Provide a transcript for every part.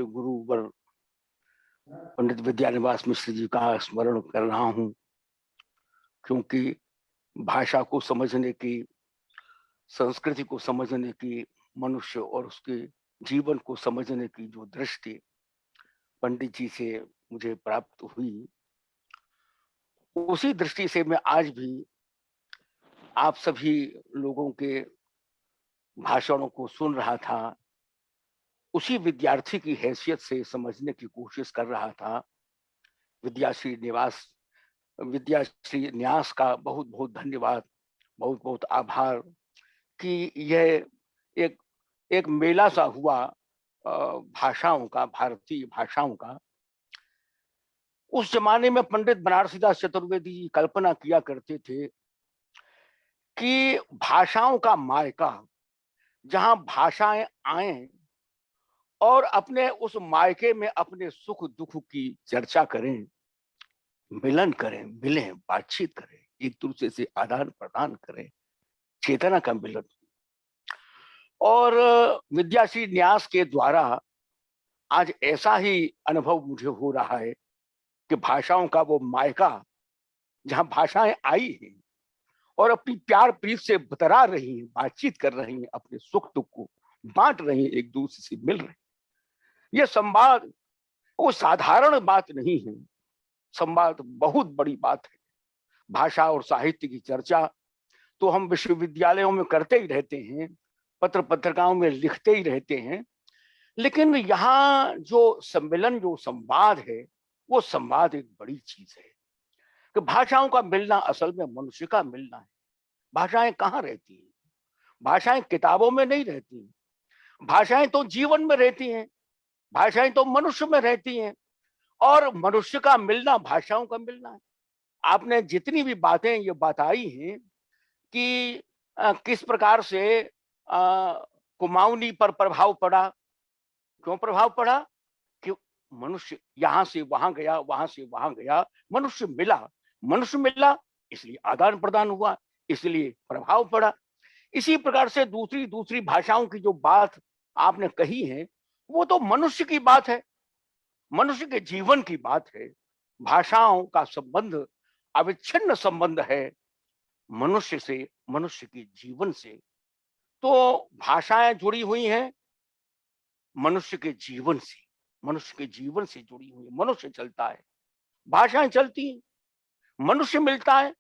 अपने गुरुवर पंडित विद्यानिवास मिश्र जी का स्मरण कर रहा हूं, क्योंकि भाषा को समझने की, संस्कृति को समझने की, मनुष्य और उसके जीवन को समझने की जो दृष्टि पंडित जी से मुझे प्राप्त हुई, उसी दृष्टि से मैं आज भी आप सभी लोगों के भाषणों को सुन रहा था। उसी विद्यार्थी की हैसियत से समझने की कोशिश कर रहा था। विद्याश्री निवास विद्याश्री न्यास का बहुत बहुत धन्यवाद, बहुत बहुत आभार कि यह एक एक मेला सा हुआ भाषाओं का, भारतीय भाषाओं का। उस जमाने में पंडित बनारसीदास चतुर्वेदी जी कल्पना किया करते थे कि भाषाओं का मायका, जहां भाषाएं आए और अपने उस मायके में अपने सुख दुख की चर्चा करें, मिलन करें, मिलें, बातचीत करें, एक दूसरे से आदान प्रदान करें, चेतना का मिलन। और विद्याश्री न्यास के द्वारा आज ऐसा ही अनुभव मुझे हो रहा है कि भाषाओं का वो मायका, जहां भाषाएं आई हैं और अपनी प्यार प्रीत से बतरा रही हैं, बातचीत कर रही हैं, अपने सुख दुख को बांट रही हैं, एक दूसरे से मिल रही हैं। यह संवाद वो साधारण बात नहीं है, संवाद बहुत बड़ी बात है। भाषा और साहित्य की चर्चा तो हम विश्वविद्यालयों में करते ही रहते हैं, पत्र पत्रिकाओं में लिखते ही रहते हैं, लेकिन यहाँ जो सम्मेलन, जो संवाद है, वो संवाद एक बड़ी चीज है कि भाषाओं का मिलना असल में मनुष्य का मिलना है। भाषाएं कहाँ रहती हैं? भाषाएं किताबों में नहीं रहती, भाषाएं तो जीवन में रहती हैं, भाषाएं तो मनुष्य में रहती हैं, और मनुष्य का मिलना भाषाओं का मिलना है। आपने जितनी भी बातें ये बताई हैं कि किस प्रकार से कुमाऊनी पर प्रभाव पड़ा, क्यों प्रभाव पड़ा? कि मनुष्य यहां से वहां गया, वहां से वहां गया, मनुष्य मिला, मनुष्य मिला, इसलिए आदान प्रदान हुआ, इसलिए प्रभाव पड़ा। इसी प्रकार से दूसरी दूसरी भाषाओं की जो बात आपने कही है, वो तो मनुष्य की बात है, मनुष्य के जीवन की बात है। भाषाओं का संबंध अविच्छिन्न संबंध है मनुष्य से, मनुष्य के जीवन से। तो भाषाएं जुड़ी हुई हैं मनुष्य के जीवन से, मनुष्य के जीवन से जुड़ी हुई है। मनुष्य चलता है, भाषाएं चलती हैं, मनुष्य मिलता है,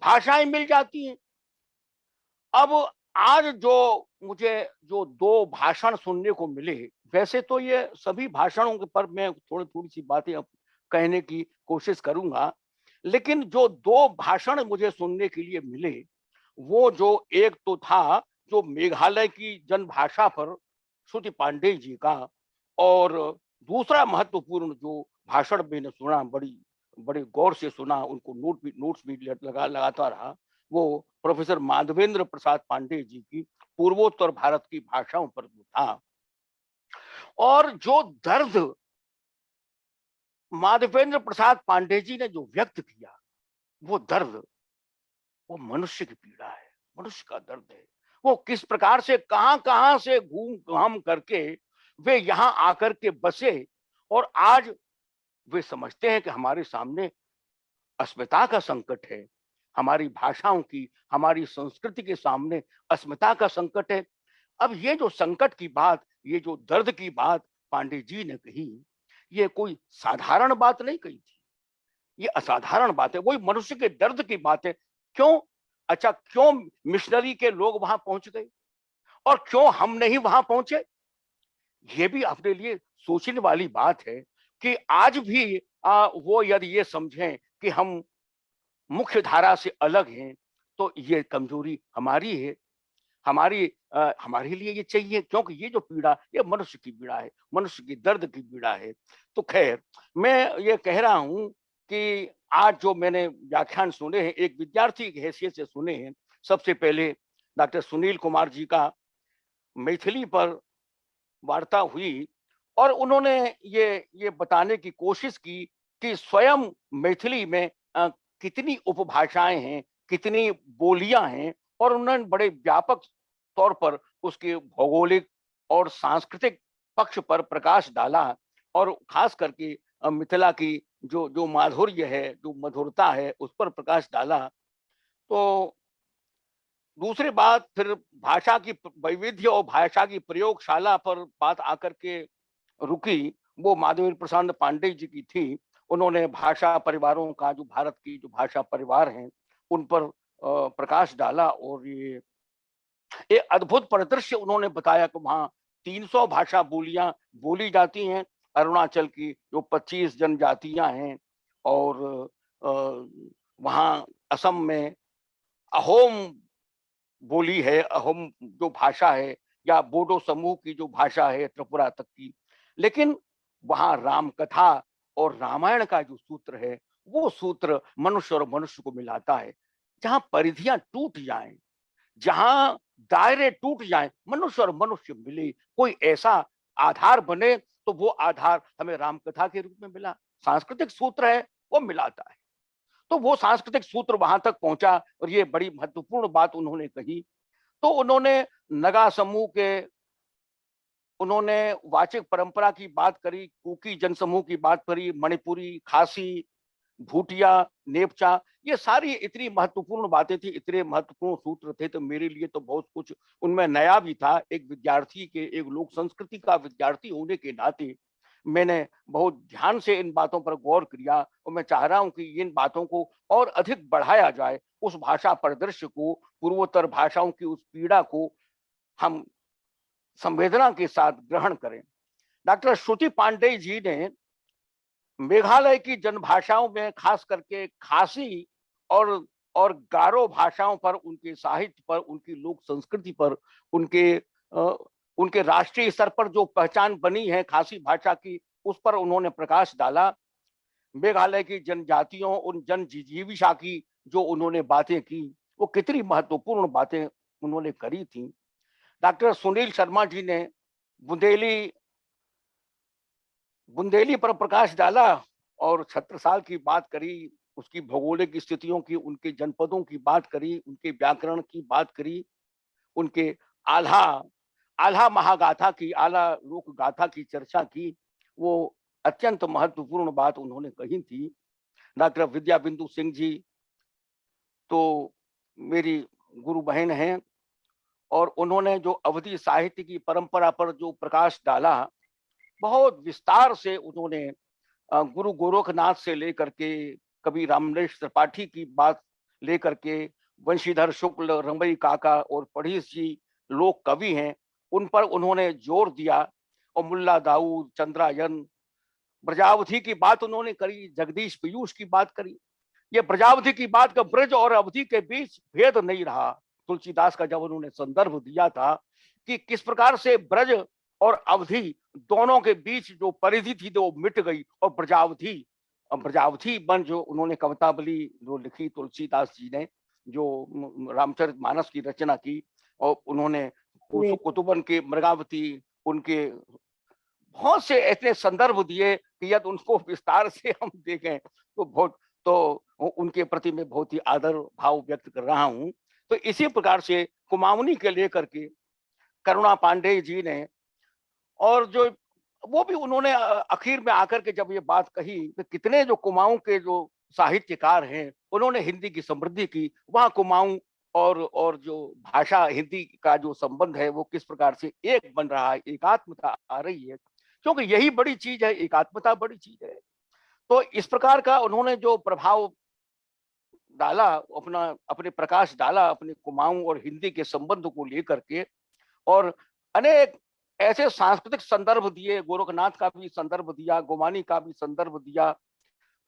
भाषाएं मिल जाती हैं। अब आज जो मुझे जो दो भाषण सुनने को मिले, वैसे तो ये सभी भाषणों के पर मैं थोड़ी थोड़ी सी बातें अब कहने की कोशिश करूंगा, लेकिन जो दो भाषण मुझे सुनने के लिए मिले, वो जो एक तो था जो मेघालय की जनभाषा पर श्रुति पांडे जी का, और दूसरा महत्वपूर्ण जो भाषण मैंने सुना, बड़े गौर से सुना, उनको नोट्स भी लगाता रहा, वो प्रोफेसर माधवेंद्र प्रसाद पांडे जी की पूर्वोत्तर भारत की भाषाओं पर था। और जो दर्द माधवेंद्र प्रसाद पांडे जी ने जो व्यक्त किया, वो दर्द, वो मनुष्य की पीड़ा है, मनुष्य का दर्द है। वो किस प्रकार से कहां कहां से घूम घाम करके वे यहां आकर के बसे, और आज वे समझते हैं कि हमारे सामने अस्मिता का संकट है, हमारी भाषाओं की, हमारी संस्कृति के सामने अस्मिता का संकट है। अब ये जो संकट की बात, ये जो दर्द की बात पांडे जी ने कही, ये कोई साधारण बात नहीं कही थी, ये असाधारण बात है, वही मनुष्य के दर्द की बात है। क्यों? अच्छा, क्यों मिशनरी के लोग वहां पहुंच गए और क्यों हम नहीं वहां पहुंचे? ये भी अपने लिए सोचने वाली बात है कि आज भी वो यदि ये समझें कि हम मुख्य धारा से अलग हैं, तो ये कमजोरी हमारी है। हमारे लिए ये चाहिए, क्योंकि ये जो पीड़ा, ये मनुष्य की पीड़ा है, मनुष्य की दर्द की पीड़ा है। तो खैर, मैं ये कह रहा हूं कि आज जो मैंने व्याख्यान सुने हैं, एक विद्यार्थी की हैसियत से सुने हैं। सबसे पहले डॉक्टर सुनील कुमार जी का मैथिली पर वार्ता हुई, और उन्होंने ये बताने की कोशिश की कि स्वयं मैथिली में कितनी उपभाषाएं हैं, कितनी बोलियां हैं, और उन्होंने बड़े व्यापक तौर पर उसके भौगोलिक और सांस्कृतिक पक्ष पर प्रकाश डाला और खास करके मिथिला की जो जो माधुर्य है, जो मधुरता है, उस पर प्रकाश डाला। तो दूसरी बात फिर भाषा की वैविध्य और भाषा की प्रयोगशाला पर बात आकर के रुकी, वो माधवेंद्र प्रसाद पांडे जी की थी। उन्होंने भाषा परिवारों का, जो भारत की जो भाषा परिवार हैं, उन पर प्रकाश डाला और ये अद्भुत परिदृश्य उन्होंने बताया कि वहाँ 300 भाषा बोलियां बोली जाती हैं। अरुणाचल की जो 25 जनजातियां हैं और अ, वहाँ असम में अहोम बोली है, अहोम जो भाषा है, या बोडो समूह की जो भाषा है त्रिपुरा तक की। लेकिन वहाँ राम कथा और रामायण का जो सूत्र है, वो सूत्र मनुष्य और मनुष्य को मिलाता है। जहाँ परिधियां टूट जाएं, जहां दायरे टूट जाएं, मनुष्य और मनुष्य मिले, कोई ऐसा आधार बने, तो वो आधार हमें राम कथा के रूप में मिला। सांस्कृतिक सूत्र है, वो मिलाता है। तो वो सांस्कृतिक सूत्र वहां तक पहुंचा और ये बड़ी महत्वपूर्ण बात उन्होंने कही। तो उन्होंने नगा समूह के, उन्होंने वाचिक परंपरा की बात करी, कुकी जनसमूह की बात करी, मणिपुरी, खासी, भूटिया, नेपचा, ये सारी इतनी महत्वपूर्ण बातें थी, इतने महत्वपूर्ण सूत्र थे, तो मेरे लिए तो बहुत कुछ उनमें नया भी था। एक विद्यार्थी के, एक लोक संस्कृति का विद्यार्थी होने के नाते मैंने बहुत ध्यान से इन बातों पर गौर किया और मैं चाह रहा हूं कि इन बातों को और अधिक बढ़ाया जाए। उस भाषा परिदृश्य को, पूर्वोत्तर भाषाओं की उस पीड़ा को हम संवेदना के साथ ग्रहण करें। डॉक्टर श्रुति पांडे जी ने मेघालय की जनभाषाओं में खास करके खासी और गारो भाषाओं पर, उनके साहित्य पर, उनकी लोक संस्कृति पर, उनके उनके राष्ट्रीय स्तर पर जो पहचान बनी है खासी भाषा की, उस पर उन्होंने प्रकाश डाला। मेघालय की जनजातियों, उन जनजीविका की जो उन्होंने बातें की, वो कितनी महत्वपूर्ण बातें उन्होंने करी थी। डॉक्टर सुनील शर्मा जी ने बुंदेली बुंदेली पर प्रकाश डाला और छत्रसाल की बात करी, उसकी भौगोलिक स्थितियों की, उनके जनपदों की बात करी, उनके व्याकरण की बात करी, उनके आल्हा आल्हा महागाथा की, आला लोक गाथा की चर्चा की। वो अत्यंत महत्वपूर्ण बात उन्होंने कही थी। डॉक्टर विद्या बिंदु सिंह जी तो मेरी गुरु बहन हैं और उन्होंने जो अवधि साहित्य की परंपरा पर जो प्रकाश डाला, बहुत विस्तार से उन्होंने गुरु गोरखनाथ से लेकर के कवि रामनेश त्रिपाठी की बात लेकर के वंशीधर शुक्ल, रमई काका और पढ़ीस जी लोक कवि हैं, उन पर उन्होंने जोर दिया। और मुल्ला दाऊद, चंद्रायन, ब्रजावधि की बात उन्होंने करी, जगदीश पीयूष की बात करी। ये ब्रजावधि की बात का ब्रज और अवधि के बीच भेद नहीं रहा। तुलसीदास का जब उन्होंने संदर्भ दिया था कि किस प्रकार से ब्रज और अवधि दोनों के बीच जो परिधि थी वो मिट गई, और ब्रजावधि ब्रजावधि बन जो उन्होंने कवितावली जो लिखी तुलसीदास जी ने, जो रामचरित मानस की रचना की, और उन्होंने जी, कुतुबन के मृगावती, उनके बहुत से ऐसे संदर्भ दिए कि यदि उनको विस्तार से हम देखें तो बहुत, तो उनके प्रति मैं बहुत ही आदर भाव व्यक्त कर रहा हूं। तो इसी प्रकार से कुमाऊनी के लेकर के करुणा पांडे जी ने, और जो वो भी उन्होंने आखिर में आकर के जब ये बात कही कि कितने जो कुमाऊं के जो साहित्यकार हैं, उन्होंने हिंदी की समृद्धि की, वहाँ कुमाऊं और जो भाषा हिंदी का जो संबंध है वो किस प्रकार से एक बन रहा है, एकात्मता आ रही है, क्योंकि यही बड़ी चीज है, एकात्मता बड़ी चीज है। तो इस प्रकार का उन्होंने जो प्रभाव डाला, अपना अपने प्रकाश डाला अपने कुमाऊं और हिंदी के संबंध को लेकर के, और अनेक ऐसे सांस्कृतिक संदर्भ दिए, गोरखनाथ का भी संदर्भ दिया, गोमानी का भी संदर्भ दिया।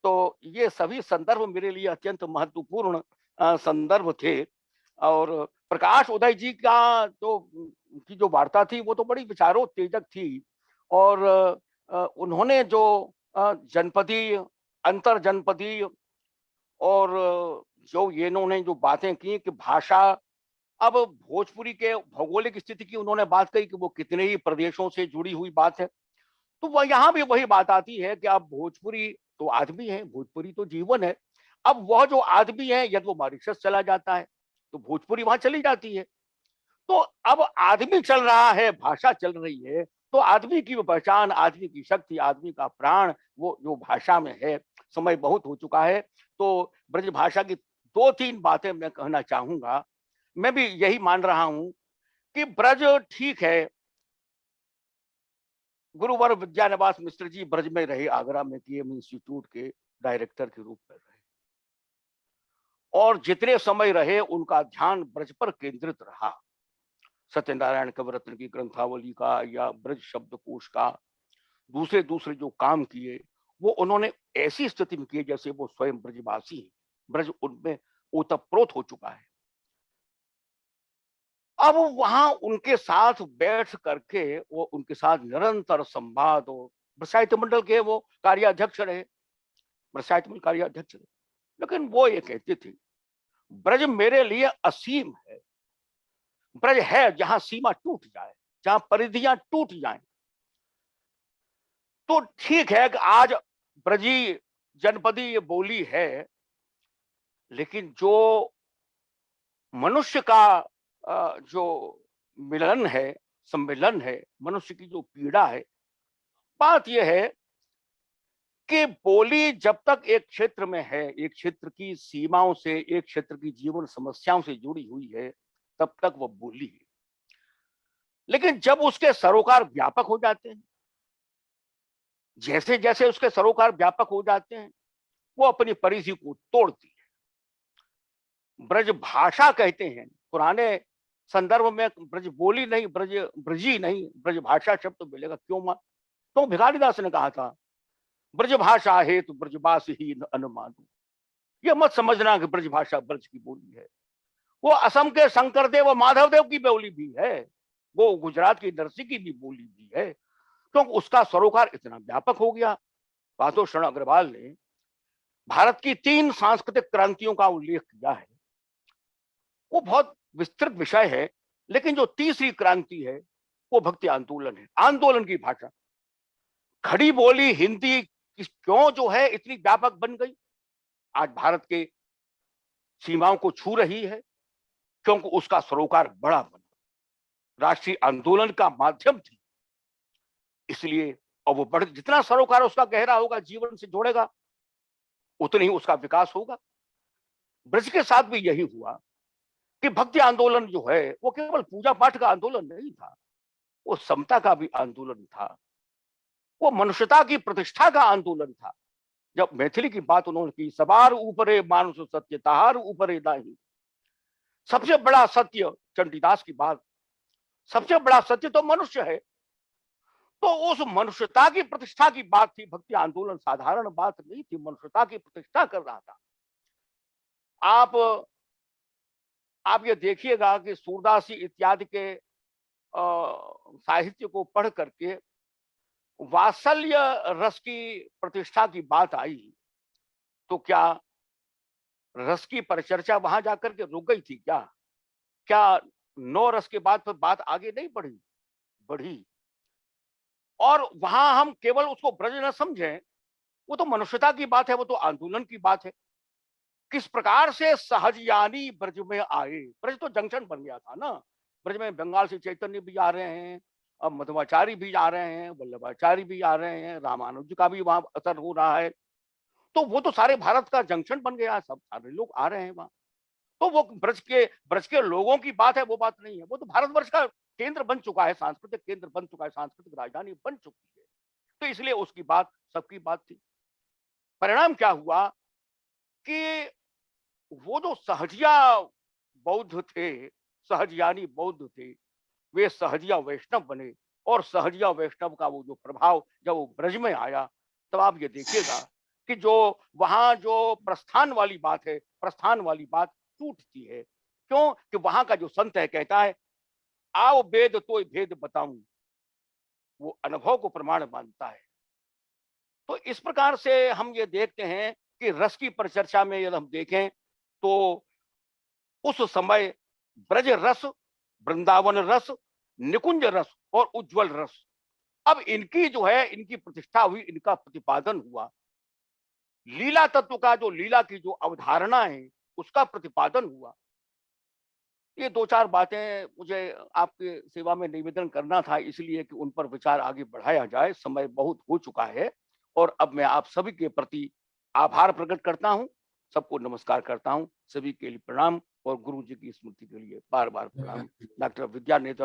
तो ये सभी संदर्भ मेरे लिए अत्यंत महत्वपूर्ण संदर्भ थे। और प्रकाश उदय जी का जो की जो वार्ता थी वो तो बड़ी विचारोत्तेजक थी। और उन्होंने जो जनपदी, अंतर जनपदी, और जो ये इन्होंने जो बातें की कि भाषा, अब भोजपुरी के भौगोलिक स्थिति की उन्होंने बात कही कि वो कितने ही प्रदेशों से जुड़ी हुई बात है। तो वह यहाँ भी वही बात आती है कि अब भोजपुरी तो आदमी है, भोजपुरी तो जीवन है। अब वह जो आदमी है यदि वो मॉरिशस चला जाता है तो भोजपुरी वहां चली जाती है। तो अब आदमी चल रहा है, भाषा चल रही है, तो आदमी की वो पहचान, आदमी की शक्ति, आदमी का प्राण वो जो भाषा में है। समय बहुत हो चुका है, तो ब्रज भाषा की 2-3 बातें मैं कहना चाहूँगा। मैं भी यही मान रहा हूँ कि ब्रज ठीक है, गुरुवर विद्यानिवास मिश्र जी ब्रज में रहे, आगरा में केएम इंस्टीट्यूट के डायरेक्टर के रूप में रहे, और जितने समय रहे उनका ध्यान ब्रज पर केंद्रित रहा। सत्यनारायण कविरत्न की ग्रंथावली का या ब्रज शब्दकोश का दूसरे दूसरे जो काम किए, वो उन्होंने ऐसी स्थिति में किए जैसे वो स्वयं ब्रजवासी हैं। ब्रज उनमें ओतप्रोत हो चुका है। अब वहां उनके साथ बैठ करके वो उनके साथ निरंतर संवाद, और ब्रज साहित्य मंडल के वो कार्याध्यक्ष रहे, ब्रज साहित्य मंडल कार्याध्यक्ष रहे। लेकिन वो ये कहते थे, ब्रज मेरे लिए असीम है। ब्रज है जहां सीमा टूट जाए, जहां परिधियां टूट जाएं। तो ठीक है कि आज ब्रजी जनपदी ये बोली है, लेकिन जो मनुष्य का जो मिलन है, सम्मिलन है, मनुष्य की जो पीड़ा है, बात यह है कि बोली जब तक एक क्षेत्र में है, एक क्षेत्र की सीमाओं से, एक क्षेत्र की जीवन समस्याओं से जुड़ी हुई है, तब तक वह बोली है। लेकिन जब उसके सरोकार व्यापक हो जाते हैं, जैसे जैसे उसके सरोकार व्यापक हो जाते हैं, वो अपनी परिधि को तोड़ती है। ब्रज भाषा कहते हैं, पुराने संदर्भ में ब्रज बोली नहीं, ब्रजी नहीं, ब्रज भाषा शब्द मिलेगा। क्यों? तो भिखारीदास ने कहा था, ब्रज भाषा है तो ब्रजवास ही न अनुमानू। ये मत समझना कि ब्रज भाषा ब्रज की बोली है। वो असम के शंकरदेव और माधवदेव की बोली भी है, वो गुजरात की नरसी की भी बोली भी है, क्योंकि उसका सरोकार इतना व्यापक हो गया। पांचों शरण अग्रवाल ने भारत की 3 सांस्कृतिक क्रांतियों का उल्लेख किया है। वो बहुत विस्तृत विषय है, लेकिन जो तीसरी क्रांति है वो भक्ति आंदोलन है। आंदोलन की भाषा, खड़ी बोली हिंदी क्यों जो है इतनी व्यापक बन गई, आज भारत के सीमाओं को छू रही है, क्योंकि उसका सरोकार बड़ा बना, राष्ट्रीय आंदोलन का माध्यम थी। इसलिए और वो बढ़ जितना सरोकार उसका गहरा होगा, जीवन से जोड़ेगा, उतनी ही उसका विकास होगा। ब्रज के साथ भी यही हुआ कि भक्ति आंदोलन जो है वो केवल पूजा पाठ का आंदोलन नहीं था, वो समता का भी आंदोलन था, वो मनुष्यता की प्रतिष्ठा का आंदोलन था। जब मैथिली की बात उन्होंने की, सवार ऊपरे मानुष सत्य तहार ऊपरे नाही, सबसे बड़ा सत्य, चंडीदास की बात, सबसे बड़ा सत्य तो मनुष्य है। तो उस मनुष्यता की प्रतिष्ठा की बात थी। भक्ति आंदोलन साधारण बात नहीं थी, मनुष्यता की प्रतिष्ठा कर रहा था। आप ये देखिएगा कि सूरदासी इत्यादि के साहित्य को पढ़ करके वात्सल्य रस की प्रतिष्ठा की बात आई, तो क्या रस की परिचर्चा वहां जाकर के रुक गई थी क्या? क्या 9 रस के बाद फिर बात आगे नहीं बढ़ी? बढ़ी। और वहां हम केवल उसको ब्रज न समझें, वो तो मनुष्यता की बात है, वो तो आंदोलन की बात है। किस प्रकार से सहजयानी ब्रज में आए, ब्रज तो जंक्शन बन गया था ना। ब्रज में बंगाल से चैतन्य भी आ रहे हैं, अब मध्वाचार्य भी आ रहे हैं, वल्लभाचार्य भी आ रहे हैं, रामानुज का भी वहां असर हो रहा है। तो वो तो सारे भारत का जंक्शन बन गया, सब सारे लोग आ रहे हैं वहां। तो वो ब्रज के लोगों की बात है, वो बात नहीं है। वो तो भारतवर्ष का केंद्र बन चुका है, सांस्कृतिक केंद्र बन चुका है, सांस्कृतिक राजधानी बन चुकी है। तो इसलिए उसकी बात सबकी बात थी। परिणाम क्या हुआ कि वो जो सहजिया बौद्ध थे, सहजयानी बौद्ध थे, वे सहजिया वैष्णव बने। और सहजिया वैष्णव का वो जो प्रभाव जब वो ब्रज में आया, तब आप ये देखिएगा कि जो वहां जो प्रस्थान वाली बात है, प्रस्थान वाली बात टूटती है। क्यों? कि वहां का जो संत है कहता है, आओ वेद तो भेद बताऊं, वो अनुभव को प्रमाण मानता है। तो इस प्रकार से हम ये देखते हैं कि रस की परिचर्चा में यदि हम देखें तो उस समय ब्रज रस, वृंदावन रस, निकुंज रस और उज्जवल रस, अब इनकी जो है इनकी प्रतिष्ठा हुई, इनका प्रतिपादन हुआ। लीला तत्व का जो लीला की जो अवधारणा है उसका प्रतिपादन हुआ। ये 2-4 बातें मुझे आपके सेवा में निवेदन करना था, इसलिए कि उन पर विचार आगे बढ़ाया जाए। समय बहुत हो चुका है और अब मैं आप सभी के प्रति आभार प्रकट करता हूँ। सबको नमस्कार करता हूँ, सभी के लिए प्रणाम और गुरु जी की स्मृति के लिए बार-बार प्रणाम। डॉक्टर विद्यानेत्र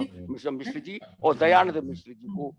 मिश्र जी और दयानंद मिश्र जी को